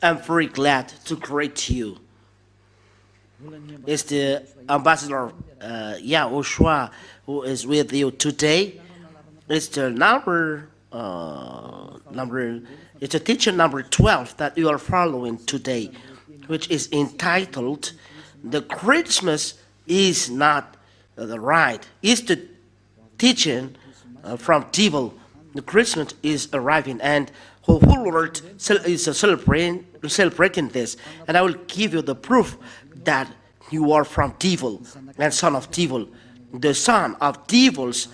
I'm very glad to greet you. It's the ambassador YAHOSHUAH who is with you today. It's the it's a teacher number 12 that you are following today, which is entitled "The Christmas is Not the Right." It's the teaching from devil. The Christmas is arriving, and whole world is celebrating this. And I will give you the proof that you are from devil and son of devil. The son of devils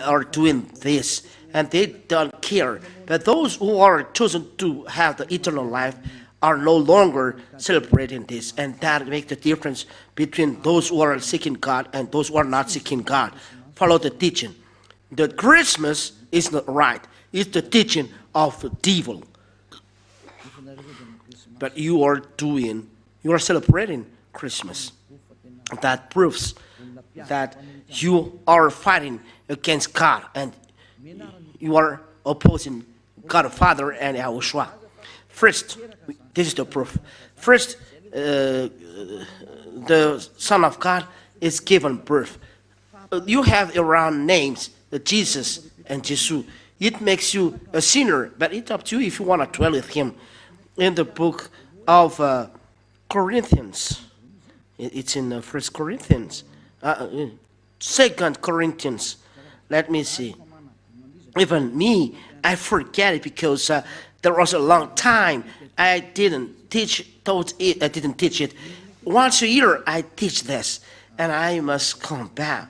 are doing this, and they don't care. But those who are chosen to have the eternal life are no longer celebrating this, and that makes the difference between those who are seeking God and those who are not seeking God. Follow the teaching. The Christmas is not right. It's the teaching of the devil. But you are celebrating Christmas. That proves that you are fighting against God and you are opposing God the Father and YAHOSHUAH. First, this is the proof. First, the Son of God is given birth. You have around names, Jesus and Jesus. It makes you a sinner, but it's up to you if you want to dwell with him. In the book of Corinthians, it's in 1 Corinthians, 2 Corinthians. Let me see. Even me, I forget it because there was a long time I didn't teach it. Once a year I teach this, and I must come back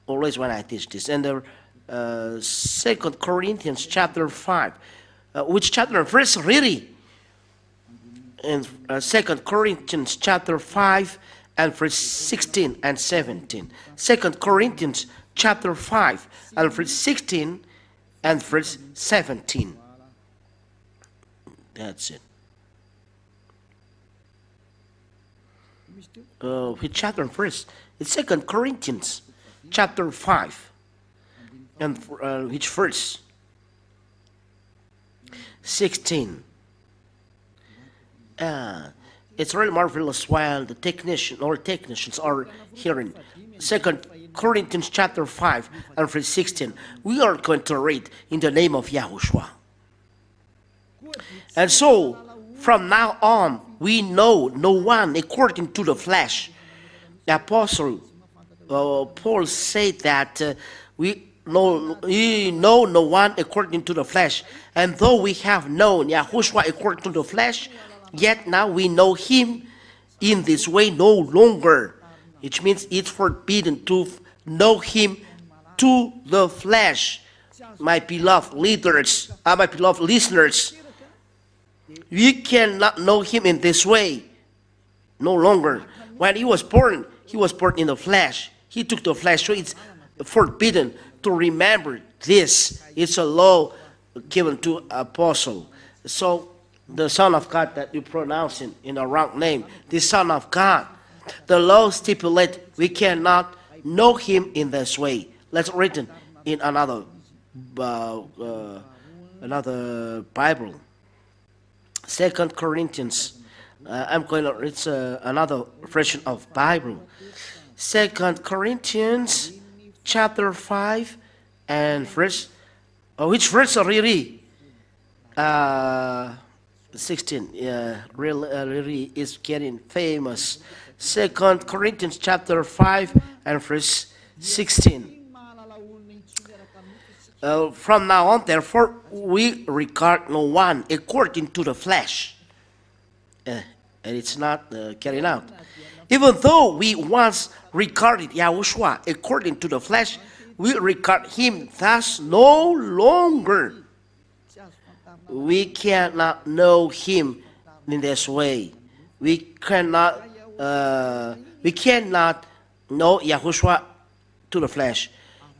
always when I teach this. And the 2 Corinthians chapter 5, which chapter and verse really? In 2 Corinthians chapter 5 and verse 16 and 17. 2 Corinthians chapter 5 and verse 16 and verse 17. That's it. Which chapter and verse? It's 2 Corinthians chapter 5 and which verse? 16. It's really marvelous while the technicians are hearing 2 Corinthians chapter 5 and verse 16. We are going to read in the name of YAHOSHUAH. And so, from now on, we know no one according to the flesh. The Apostle Paul said that we know no one according to the flesh. And though we have known YAHOSHUAH according to the flesh, yet now we know him in this way no longer. Which means it's forbidden to know him to the flesh. My beloved leaders, my beloved listeners, we cannot know him in this way no longer. When he was born in the flesh. He took the flesh, so it's forbidden to remember this. It's a law given to apostle. So the Son of God that you pronounce in the wrong name, the Son of God, the law stipulates we cannot know him in this way. Let's read it in another Bible. 2 Corinthians. I'm going to read another version of Bible. 2 Corinthians chapter 5 and verse. Which verse really? 16. Yeah, really is getting famous. 2 Corinthians chapter 5 and verse 16. From now on, therefore, we regard no one according to the flesh. And it's not carried out. Even though we once regarded YAHOSHUAH according to the flesh, we regard him thus no longer. We cannot know him in this way. We cannot know YAHOSHUAH to the flesh.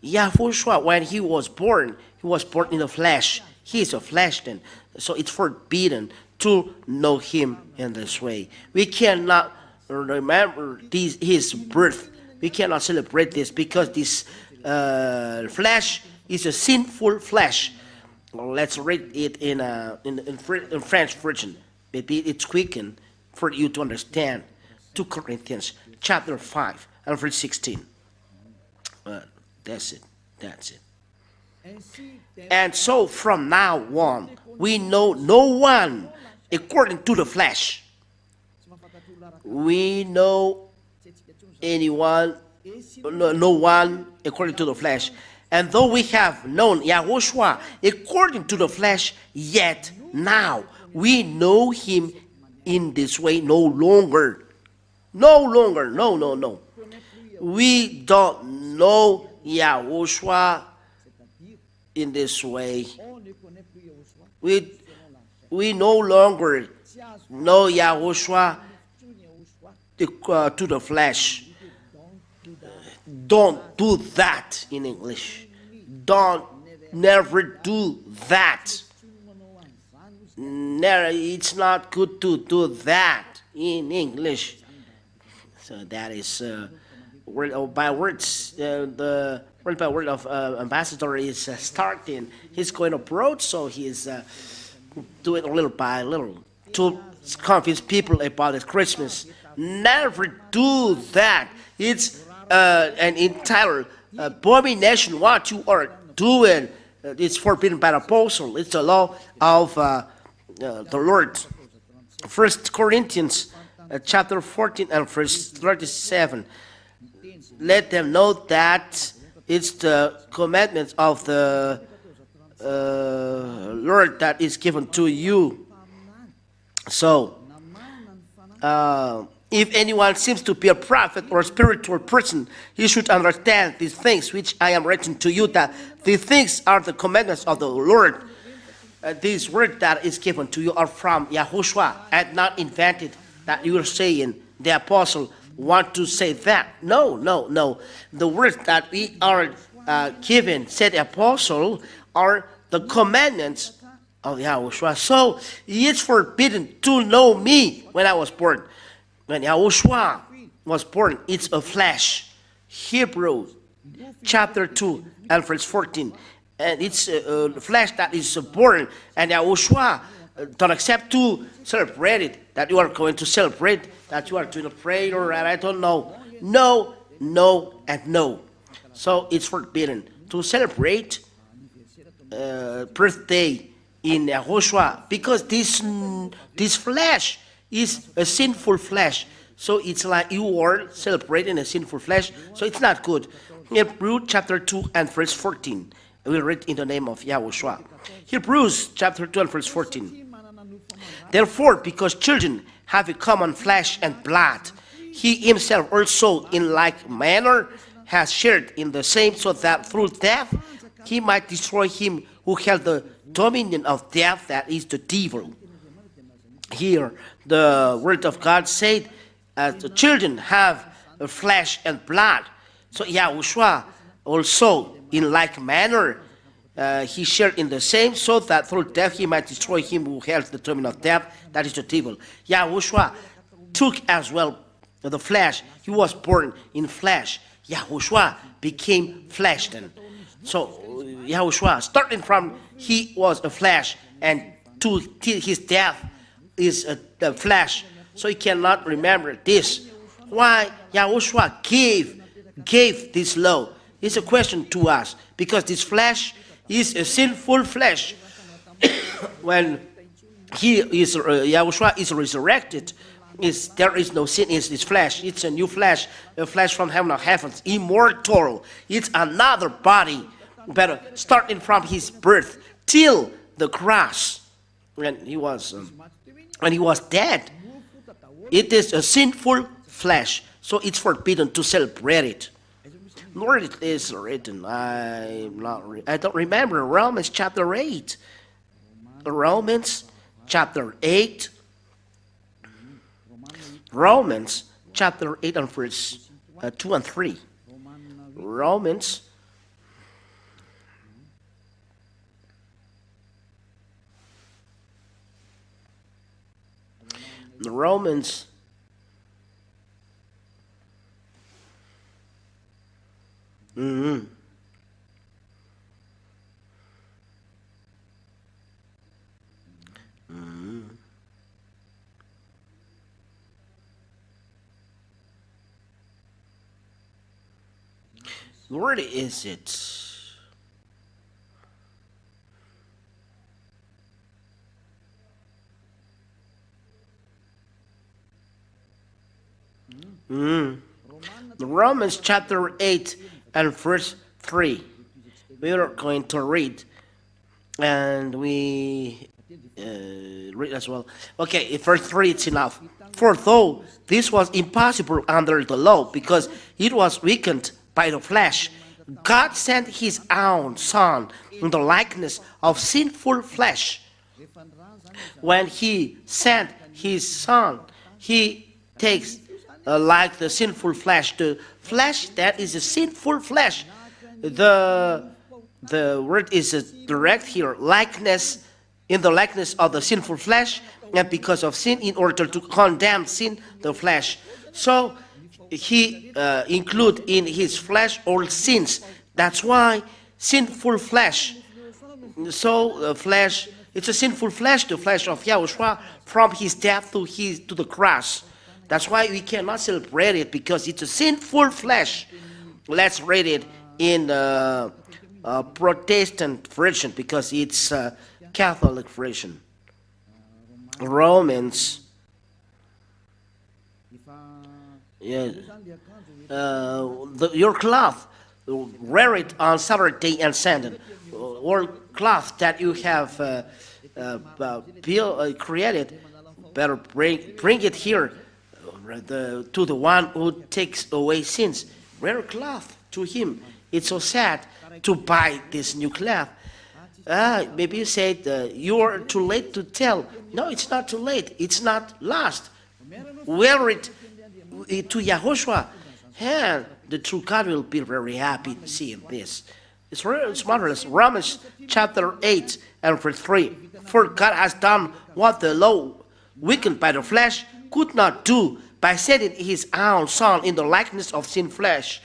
YAHOSHUAH, when he was born in the flesh. He is a flesh then. So it's forbidden to know him in this way. We cannot remember his birth. We cannot celebrate this because this flesh is a sinful flesh. Well, let's read it in French version. Maybe it's quicken for you to understand. 2 Corinthians chapter 5 and verse 16. That's it. That's it. And so from now on, we know no one according to the flesh. We know anyone, no one according to the flesh. And though we have known YAHOSHUAH according to the flesh, yet now we know him in this way no longer. No longer. No. We don't know YAHOSHUAH in this way. We no longer know YAHOSHUAH to the flesh. Don't do that in English. Never do that. Never, it's not good to do that in English. So that is word by words. The word by word of ambassador is starting. He's going abroad, so he's doing little by little to convince people about the Christmas. Never do that. It's an entire abomination what you are doing. It's forbidden by the apostle. It's the law of the Lord. 1 Corinthians chapter 14 and verse 37. Let them know that it's the commandments of the Lord that is given to you. So, if anyone seems to be a prophet or a spiritual person, he should understand these things which I am writing to you, that these things are the commandments of the Lord. These words that is given to you are from YAHOSHUAH and not invented, that you are saying the apostle want to say that. No. The words that we are given, said the apostle, are the commandments of YAHOSHUAH. So it's forbidden to know me when I was born. When YAHOSHUAH was born, it's a flesh. Hebrews chapter 2 and verse 14. And it's a flesh that is born. And YAHOSHUAH don't accept to celebrate it. That you are going to celebrate. That you are doing a prayer. And I don't know. No, and no. So it's forbidden to celebrate birthday in YAHOSHUAH. Because this flesh is a sinful flesh. So it's like you are celebrating a sinful flesh. So it's not good. Hebrews chapter 2 and verse 14. We'll read in the name of YAHOSHUAH. Hebrews chapter 2 and verse 14. Therefore, because children have a common flesh and blood, he himself also in like manner has shared in the same, so that through death he might destroy him who held the dominion of death, that is the devil. Here, the word of God said, the children have a flesh and blood. So YAHOSHUAH also, in like manner, he shared in the same, so that through death he might destroy him who held the dominion of death, that is the devil. YAHOSHUAH took as well the flesh. He was born in flesh. YAHOSHUAH became flesh then. So YAHOSHUAH, starting from he was a flesh, and to his death is the flesh. So he cannot remember this. Why YAHOSHUAH gave this law? It's a question to us, because this flesh is a sinful flesh. When YAHOSHUAH is resurrected, there is no sin in this flesh. It's a new flesh, a flesh from heaven of heavens, immortal. It's another body, but starting from his birth till the cross, when he was dead, it is a sinful flesh. So it's forbidden to celebrate it. Nor it is written. I don't remember. Romans chapter 8. Romans chapter 8. Romans chapter 8 and verse 2 and 3. Romans Where is it? Romans chapter 8 and verse 3. We are going to read, and we read as well. Okay, verse 3, it's enough. For though this was impossible under the law, because it was weakened by the flesh, God sent his own Son in the likeness of sinful flesh. When he sent his Son, he takes like the sinful flesh, the flesh that is a sinful flesh. The word is direct here, likeness, in the likeness of the sinful flesh, and because of sin, in order to condemn sin, the flesh. So he include in his flesh all sins. That's why sinful flesh. So the flesh, it's a sinful flesh, the flesh of YAHOSHUAH, from his death to the cross. That's why we cannot celebrate it, because it's a sinful flesh. Let's read it in Protestant version, because it's a Catholic version. Romans. Yeah. Your cloth, wear it on Saturday and Sunday. Or cloth that you have created, better bring it here to the one who takes away sins. Wear a cloth to him. It's so sad to buy this new cloth. Maybe you said you're too late to tell. No, it's not too late. It's not lost. Wear it to YAHOSHUAH, and the true God will be very happy to see this. It's marvelous. Romans chapter 8 and verse 3. For God has done what the law, weakened by the flesh, could not do, by sending his own Son in the likeness of sin flesh.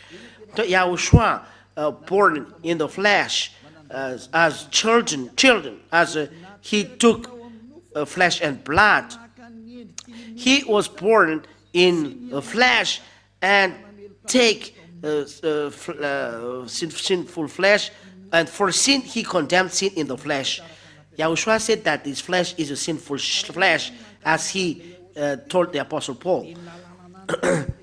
The YAHOSHUAH, born in the flesh, as children, as he took flesh and blood. He was born in the flesh and take sinful flesh, and for sin he condemned sin in the flesh. YAHOSHUAH said that this flesh is a sinful flesh, as he told the Apostle Paul.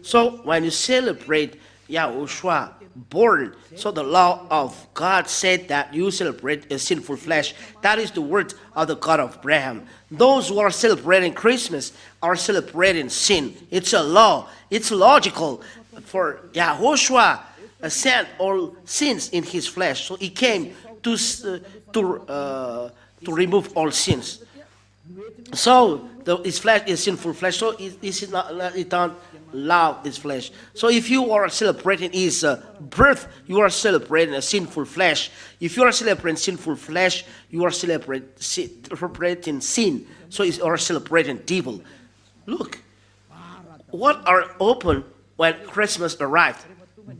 So when you celebrate YAHOSHUAH born, so the law of God said that you celebrate a sinful flesh. That is the word of the God of Abraham. Those who are celebrating Christmas are celebrating sin. It's a law. It's logical. For YAHOSHUAH sent all sins in his flesh, so he came to remove all sins. So his flesh is sinful flesh, so it don't love this flesh. So if you are celebrating his birth, you are celebrating a sinful flesh. If you are celebrating sinful flesh, you are celebrating sin. So you are celebrating devil. Look, what are open when Christmas arrived?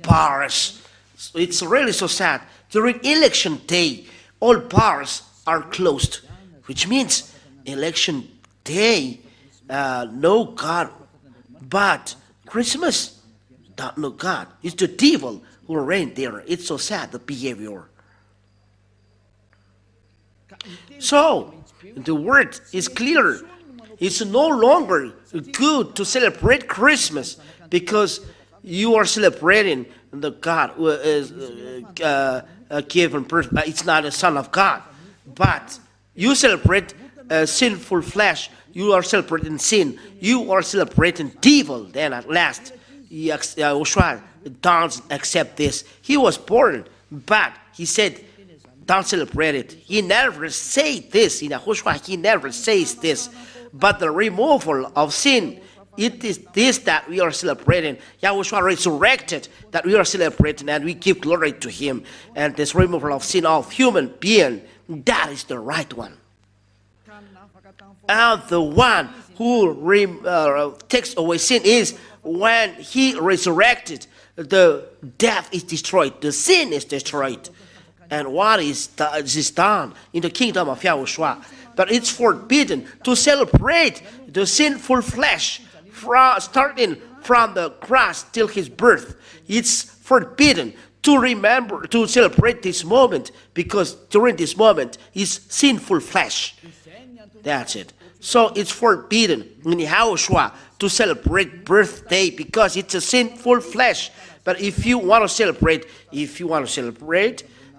Bars. So it's really so sad. During election day, all bars are closed, which means election day, no God. But Christmas, don't know God. It's the devil who reigns there. It's so sad, the behavior. So, the word is clear. It's no longer good to celebrate Christmas because you are celebrating the God who is given birth. It's not a son of God. But you celebrate sinful flesh. You are celebrating sin. You are celebrating devil. Then at last, YAHOSHUAH don't accept this. He was born, but he said, don't celebrate it. He never said this. In YAHOSHUAH, he never says this. But the removal of sin, it is this that we are celebrating. YAHOSHUAH resurrected, that we are celebrating, and we give glory to him. And this removal of sin of human being, that is the right one. And the one who takes away sin is when he resurrected, the death is destroyed, the sin is destroyed. And what is done in the kingdom of YAHOSHUAH? But it's forbidden to celebrate the sinful flesh starting from the cross till his birth. It's forbidden to remember, to celebrate this moment, because during this moment is sinful flesh. That's it. So it's forbidden in YAHOSHUAH to celebrate birthday because it's a sinful flesh. But if you want to celebrate,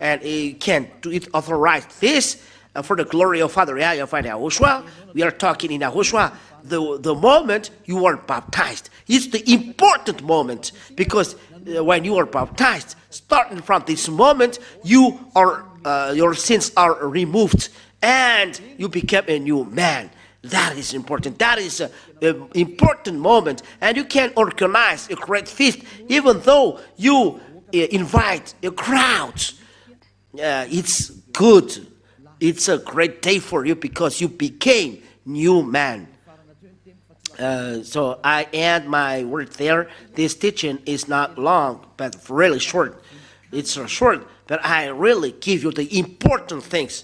and you can do it, authorize this for the glory of Father YAHOSHUAH. We are talking in YAHOSHUAH. The moment you are baptized, it's the important moment, because when you are baptized, starting from this moment, you are your sins are removed and you become a new man. That is important. That is an important moment, and you can organize a great feast, even though you invite a crowd. It's good. It's a great day for you because you became new man. So I end my word there. This teaching is not long, but really short. It's short, but I really give you the important things.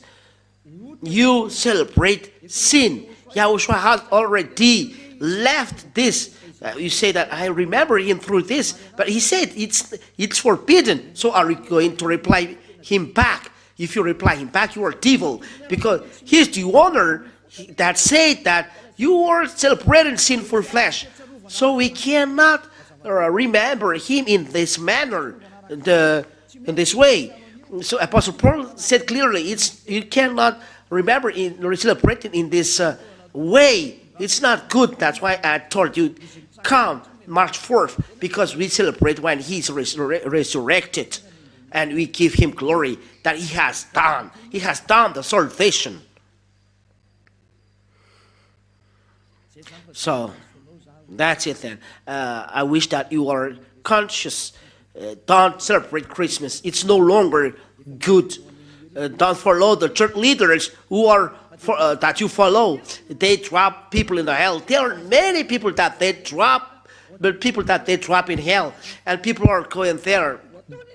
You celebrate sin. YAHOSHUAH has already left this. You say that I remember him through this, but he said it's forbidden. So are you going to reply him back? If you reply him back, you are devil, because he's the owner that said that you are celebrating sinful flesh. So we cannot remember him in this manner, in this way. So Apostle Paul said clearly, you cannot remember or celebrating in this way. It's not good. That's why I told you, come March 4th, because we celebrate when he's resurrected, and we give him glory that he has done. He has done the salvation. So that's it then. I wish that you are conscious. Don't celebrate Christmas. It's no longer good. Don't follow the church leaders who are that you follow. They drop people in the hell. There are many people that they drop, but people that they drop in hell, and people are going there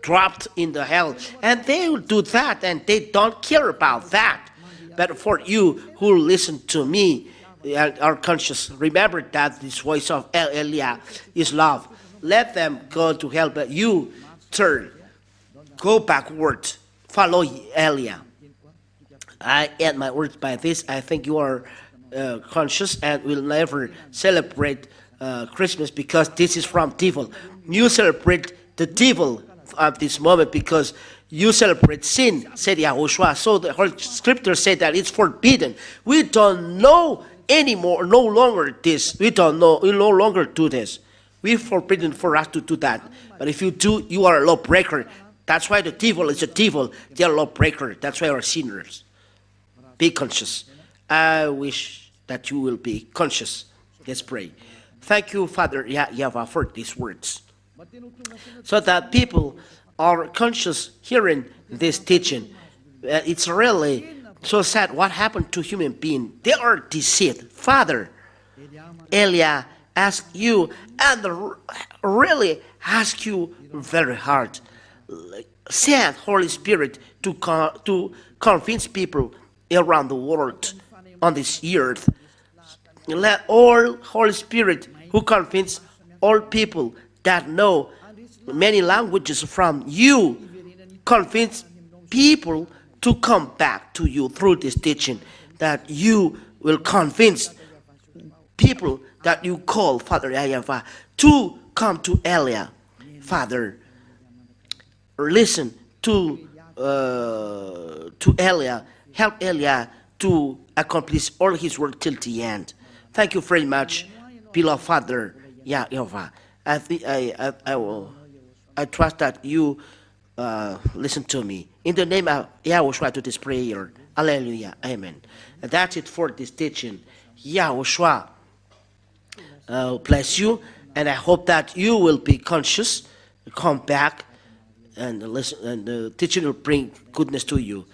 dropped in the hell, and they will do that, and they don't care about that. But for you who listen to me and are conscious, remember that this voice of Elia is love. Let them go to hell, but you turn, go backward, follow Elia. I end my words by this. I think you are conscious and will never celebrate Christmas, because this is from devil. You celebrate the devil at this moment because you celebrate sin, said YAHOSHUAH. So the whole scripture said that it's forbidden. We don't know anymore, no longer this. We don't know, we no longer do this. We're forbidden for us to do that. But if you do, you are a lawbreaker. That's why the devil is a devil. They are a lawbreaker. That's why we are sinners. Be conscious. I wish that you will be conscious. Let's pray. Thank you, Father YAHVAH, for these words, so that people are conscious hearing this teaching. It's really so sad what happened to human beings. They are deceived. Father, Elia asked you, and really ask you very hard. Send Holy Spirit to convince people around the world on this earth. Let all Holy Spirit who convince all people that know many languages from you, convince people to come back to you through this teaching, that you will convince people that you call Father YAHVAH to come to Elia. Father, listen to Elia, help Elia to accomplish all his work till the end. Thank you very much, beloved Father YAHVAH. I trust that you listen to me. In the name of YAHOSHUAH to this prayer. Alleluia. Amen. And that's it for this teaching. YAHOSHUAH bless you. And I hope that you will be conscious, come back, and listen, and the teaching will bring goodness to you.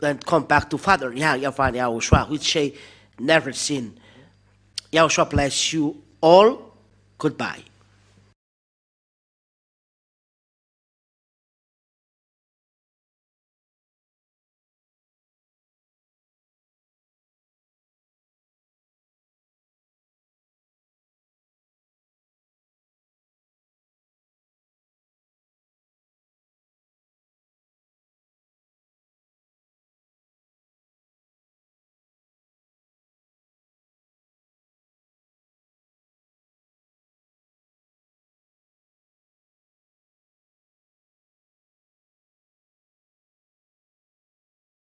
And come back to Father YAHVAH YAHOSHUAH, which say never sin. YAHOSHUAH bless you all. Goodbye.